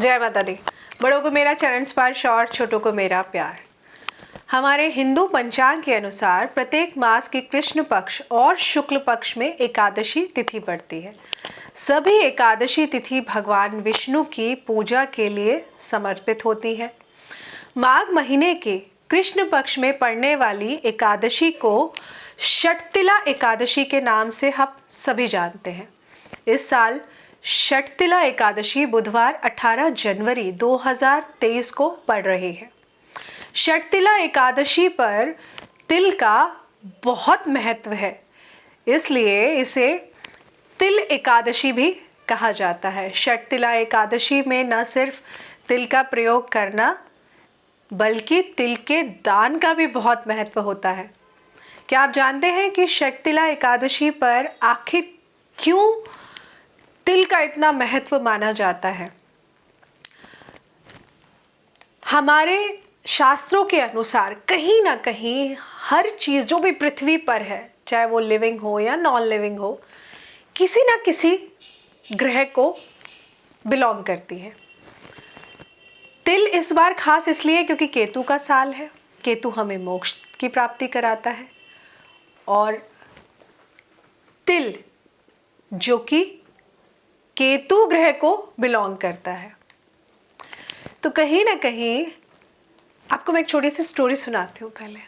जय माता दी। बड़ों को मेरा चरण स्पर्श और छोटों को मेरा प्यार। हमारे हिंदू पंचांग के अनुसार प्रत्येक मास के कृष्ण पक्ष और शुक्ल पक्ष में एकादशी तिथि पड़ती है। सभी एकादशी तिथि भगवान विष्णु की पूजा के लिए समर्पित होती है। माघ महीने के कृष्ण पक्ष में पड़ने वाली एकादशी को षटतिला एकादशी के नाम से हम सभी जानते हैं। इस साल षटतिला एकादशी बुधवार 18 जनवरी 2023 को पड़ रही है। षटतिला एकादशी पर तिल का बहुत महत्व है, इसलिए इसे तिल एकादशी भी कहा जाता है। षटतिला एकादशी में न सिर्फ तिल का प्रयोग करना बल्कि तिल के दान का भी बहुत महत्व होता है। क्या आप जानते हैं कि षटतिला एकादशी पर आखिर क्यों तिल का इतना महत्व माना जाता है? हमारे शास्त्रों के अनुसार कहीं ना कहीं हर चीज जो भी पृथ्वी पर है, चाहे वो लिविंग हो या नॉन लिविंग हो, किसी ना किसी ग्रह को बिलोंग करती है। तिल इस बार खास इसलिए क्योंकि केतु का साल है। केतु हमें मोक्ष की प्राप्ति कराता है और तिल जो कि केतु ग्रह को बिलोंग करता है। तो कहीं ना कहीं आपको मैं एक छोटी सी स्टोरी सुनाती हूँ। पहले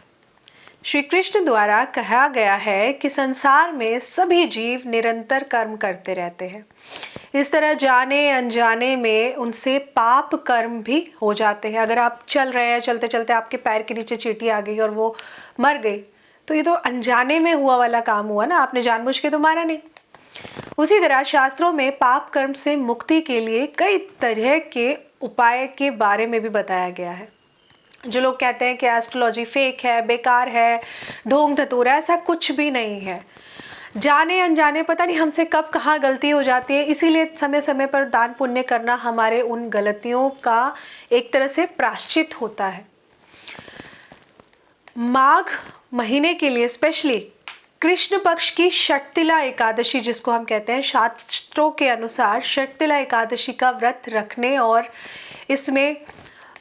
श्री कृष्ण द्वारा कहा गया है कि संसार में सभी जीव निरंतर कर्म करते रहते हैं। इस तरह जाने अनजाने में उनसे पाप कर्म भी हो जाते हैं। अगर आप चल रहे हैं, चलते चलते आपके पैर के नीचे चींटी आ गई और वो मर गई, तो ये तो अनजाने में हुआ वाला काम हुआ ना, आपने जानबूझ के तो मारा नहीं। उसी तरह शास्त्रों में पाप कर्म से मुक्ति के लिए कई तरह के उपाय के बारे में भी बताया गया है। जो लोग कहते हैं कि एस्ट्रोलॉजी फेक है, बेकार है, ढोंग धतूरा, ऐसा कुछ भी नहीं है। जाने अनजाने पता नहीं हमसे कब कहाँ गलती हो जाती है, इसीलिए समय समय पर दान पुण्य करना हमारे उन गलतियों का एक तरह से प्रायश्चित होता है। माघ महीने के लिए स्पेशली कृष्ण पक्ष की षटतिला एकादशी, जिसको हम कहते हैं, शास्त्रों के अनुसार षटतिला एकादशी का व्रत रखने और इसमें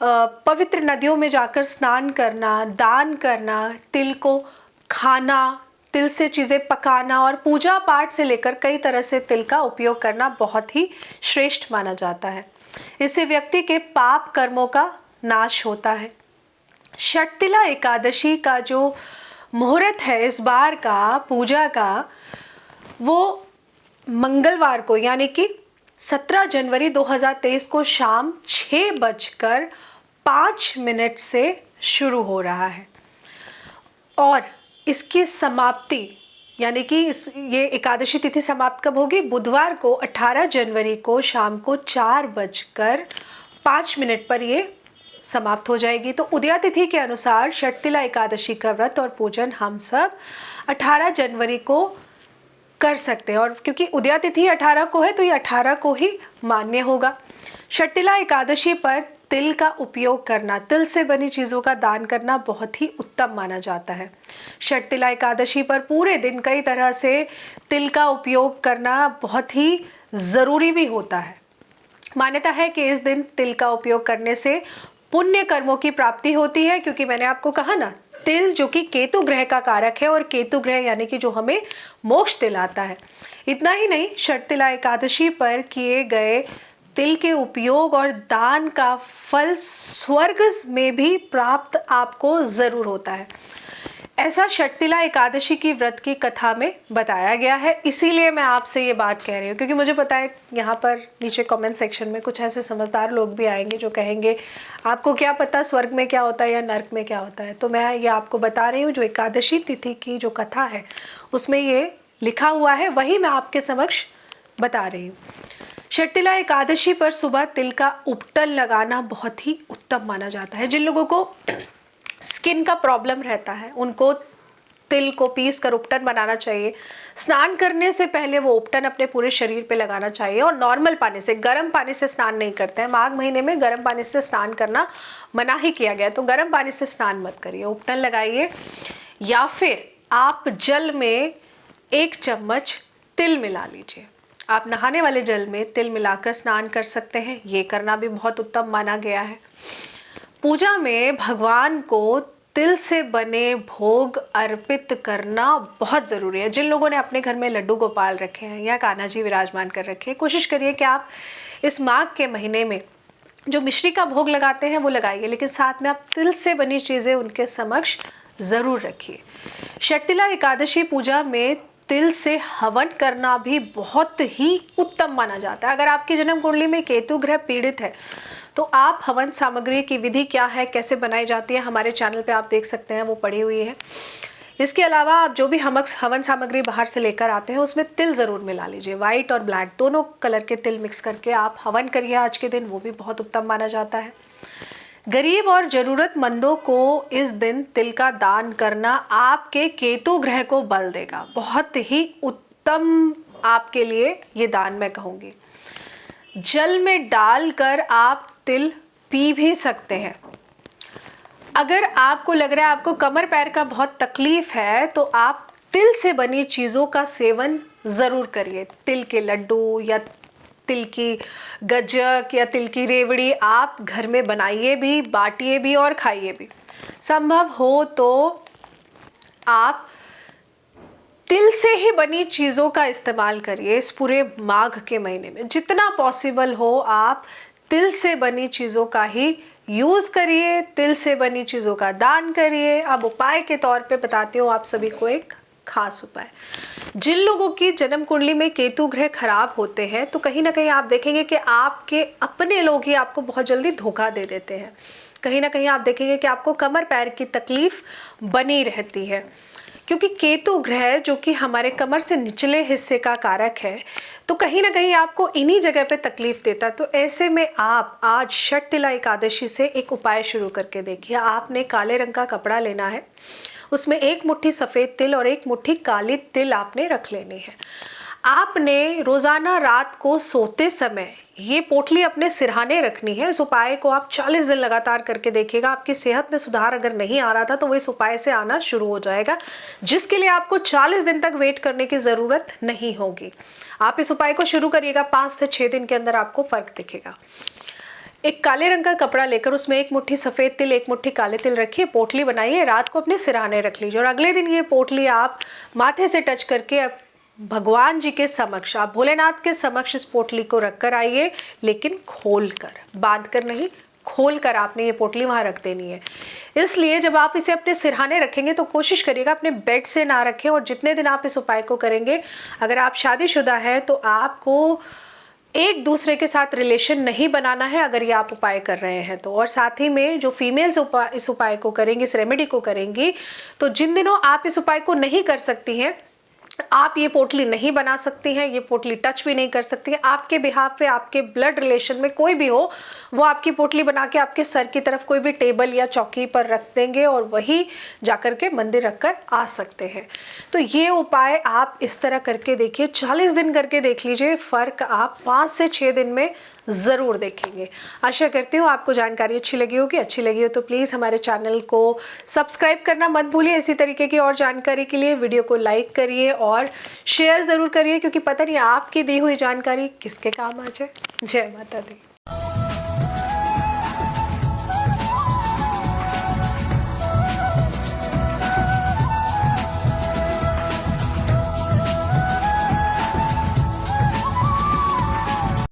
पवित्र नदियों में जाकर स्नान करना, दान करना, तिल को खाना, तिल से चीज़ें पकाना और पूजा पाठ से लेकर कई तरह से तिल का उपयोग करना बहुत ही श्रेष्ठ माना जाता है। इससे व्यक्ति के पाप कर्मों का नाश होता है। षटतिला एकादशी का जो मुहूर्त है इस बार का पूजा का, वो मंगलवार को यानी कि 17 जनवरी 2023 को शाम 6:05 से शुरू हो रहा है और इसकी समाप्ति यानी कि ये एकादशी तिथि समाप्त कब होगी? बुधवार को 18 जनवरी को शाम को 4:05 पर ये समाप्त हो जाएगी। तो उदया तिथि के अनुसार षटतिला एकादशी का व्रत और पूजन हम सब 18 जनवरी को कर सकते हैं और क्योंकि उदया तिथि 18 को है तो ये 18 को ही मान्य होगा। षटतिला एकादशी पर तिल का उपयोग करना, तिल से बनी चीज़ों का दान करना बहुत ही उत्तम माना जाता है। षटतिला एकादशी पर पूरे दिन कई तरह से तिल का उपयोग करना बहुत ही ज़रूरी भी होता है। मान्यता है कि इस दिन तिल का उपयोग करने से पुण्य कर्मों की प्राप्ति होती है, क्योंकि मैंने आपको कहा ना, तिल जो कि केतु ग्रह का कारक है और केतु ग्रह यानी कि जो हमें मोक्ष दिलाता है। इतना ही नहीं, षटतिला एकादशी पर किए गए तिल के उपयोग और दान का फल स्वर्ग में भी प्राप्त आपको जरूर होता है। ऐसा षटतिला एकादशी की व्रत की कथा में बताया गया है, इसीलिए मैं आपसे ये बात कह रही हूँ, क्योंकि मुझे पता है यहाँ पर नीचे कमेंट सेक्शन में कुछ ऐसे समझदार लोग भी आएंगे जो कहेंगे आपको क्या पता स्वर्ग में क्या होता है या नर्क में क्या होता है। तो मैं ये आपको बता रही हूँ, जो एकादशी तिथि की जो कथा है उसमें ये लिखा हुआ है, वही मैं आपके समक्ष बता रही हूँ। षटतिला एकादशी पर सुबह तिल का उपटन लगाना बहुत ही उत्तम माना जाता है। जिन लोगों को स्किन का प्रॉब्लम रहता है उनको तिल को पीस कर उपटन बनाना चाहिए। स्नान करने से पहले वो उपटन अपने पूरे शरीर पे लगाना चाहिए और नॉर्मल पानी से, गर्म पानी से स्नान नहीं करते हैं। माघ महीने में गर्म पानी से स्नान करना मना ही किया गया है, तो गर्म पानी से स्नान मत करिए, उपटन लगाइए। या फिर आप जल में 1 चम्मच तिल मिला लीजिए आप नहाने वाले जल में तिल मिलाकर स्नान कर सकते हैं, ये करना भी बहुत उत्तम माना गया है। पूजा में भगवान को तिल से बने भोग अर्पित करना बहुत ज़रूरी है। जिन लोगों ने अपने घर में लड्डू गोपाल रखे हैं या कान्हा जी विराजमान कर रखे हैं, कोशिश करिए कि आप इस माघ के महीने में जो मिश्री का भोग लगाते हैं वो लगाइए, लेकिन साथ में आप तिल से बनी चीज़ें उनके समक्ष ज़रूर रखिए। शर्तिला एकादशी पूजा में तिल से हवन करना भी बहुत ही उत्तम माना जाता है। अगर आपकी जन्म कुंडली में केतु ग्रह पीड़ित है तो आप हवन सामग्री की विधि क्या है, कैसे बनाई जाती है, हमारे चैनल पे आप देख सकते हैं, वो पड़ी हुई है। इसके अलावा आप जो भी हवन सामग्री बाहर से लेकर आते हैं उसमें तिल ज़रूर मिला लीजिए। वाइट और ब्लैक दोनों कलर के तिल मिक्स करके आप हवन करिए आज के दिन, वो भी बहुत उत्तम माना जाता है। गरीब और ज़रूरतमंदों को इस दिन तिल का दान करना आपके केतु ग्रह को बल देगा। बहुत ही उत्तम आपके लिए ये दान मैं कहूँगी। जल में डालकर आप तिल पी भी सकते हैं। अगर आपको लग रहा है आपको कमर पैर का बहुत तकलीफ है तो आप तिल से बनी चीज़ों का सेवन ज़रूर करिए। तिल के लड्डू या तिल की गज्जक या तिल की रेवड़ी आप घर में बनाइए भी, बांटिए भी और खाइए भी। संभव हो तो आप तिल से ही बनी चीज़ों का इस्तेमाल करिए इस पूरे माघ के महीने में। जितना पॉसिबल हो आप तिल से बनी चीज़ों का ही यूज़ करिए, तिल से बनी चीज़ों का दान करिए। अब उपाय के तौर पे बताती हूँ आप सभी को एक खास उपाय। जिन लोगों की जन्म कुंडली में केतु ग्रह खराब होते हैं तो कहीं ना कहीं आप देखेंगे कि आपके अपने लोग ही आपको बहुत जल्दी धोखा दे देते हैं। कहीं ना कहीं आप देखेंगे कि आपको कमर पैर की तकलीफ बनी रहती है, क्योंकि केतु ग्रह जो कि हमारे कमर से निचले हिस्से का कारक है, तो कहीं ना कहीं आपको इन्हीं जगह पे तकलीफ देता है। तो ऐसे में आप आज शर्तिला एकादशी से एक उपाय शुरू करके देखिए। आपने काले रंग का कपड़ा लेना है, उसमें एक मुट्ठी सफ़ेद तिल और एक मुट्ठी काली तिल आपने रख लेनी है। आपने रोज़ाना रात को सोते समय ये पोटली अपने सिरहाने रखनी है। इस उपाय को आप 40 दिन लगातार करके देखिएगा। आपकी सेहत में सुधार अगर नहीं आ रहा था तो वो इस उपाय से आना शुरू हो जाएगा, जिसके लिए आपको 40 दिन तक वेट करने की ज़रूरत नहीं होगी। आप इस उपाय को शुरू करिएगा, 5 से 6 दिन के अंदर आपको फ़र्क दिखेगा। एक काले रंग का कपड़ा लेकर उसमें एक मुट्ठी सफ़ेद तिल, एक मुट्ठी काले तिल रखिए, पोटली बनाइए, रात को अपने सिरहाने रख लीजिए और अगले दिन ये पोटली आप माथे से टच करके भगवान जी के समक्ष, आप भोलेनाथ के समक्ष इस पोटली को रख कर आइए, लेकिन खोल कर, बांध कर नहीं, खोल कर आपने ये पोटली वहाँ रख देनी है। इसलिए जब आप इसे अपने सिरहाने रखेंगे तो कोशिश करिएगा अपने बेड से ना रखें। और जितने दिन आप इस उपाय को करेंगे, अगर आप शादीशुदा हैं तो आपको एक दूसरे के साथ रिलेशन नहीं बनाना है अगर ये आप उपाय कर रहे हैं तो। और साथ ही में जो फीमेल्स इस उपाय को करेंगी, इस रेमेडी को करेंगी, तो जिन दिनों आप इस उपाय को नहीं कर सकती हैं, आप ये पोटली नहीं बना सकती हैं, ये पोटली टच भी नहीं कर सकती हैं, आपके बिहाफ पे आपके ब्लड रिलेशन में कोई भी हो, वो आपकी पोटली बना के आपके सर की तरफ कोई भी टेबल या चौकी पर रख देंगे और वही जाकर के मंदिर रखकर आ सकते हैं। तो ये उपाय आप इस तरह करके देखिए, 40 दिन करके देख लीजिए, फ़र्क आप 5 से 6 दिन में ज़रूर देखेंगे। आशा करती हूँ आपको जानकारी अच्छी लगी होगी। अच्छी लगी हो तो प्लीज़ हमारे चैनल को सब्सक्राइब करना मत भूलिए। इसी तरीके की और जानकारी के लिए वीडियो को लाइक करिए और शेयर ज़रूर करिए, क्योंकि पता नहीं आपकी दी हुई जानकारी किसके काम आ जाए। जय माता दी।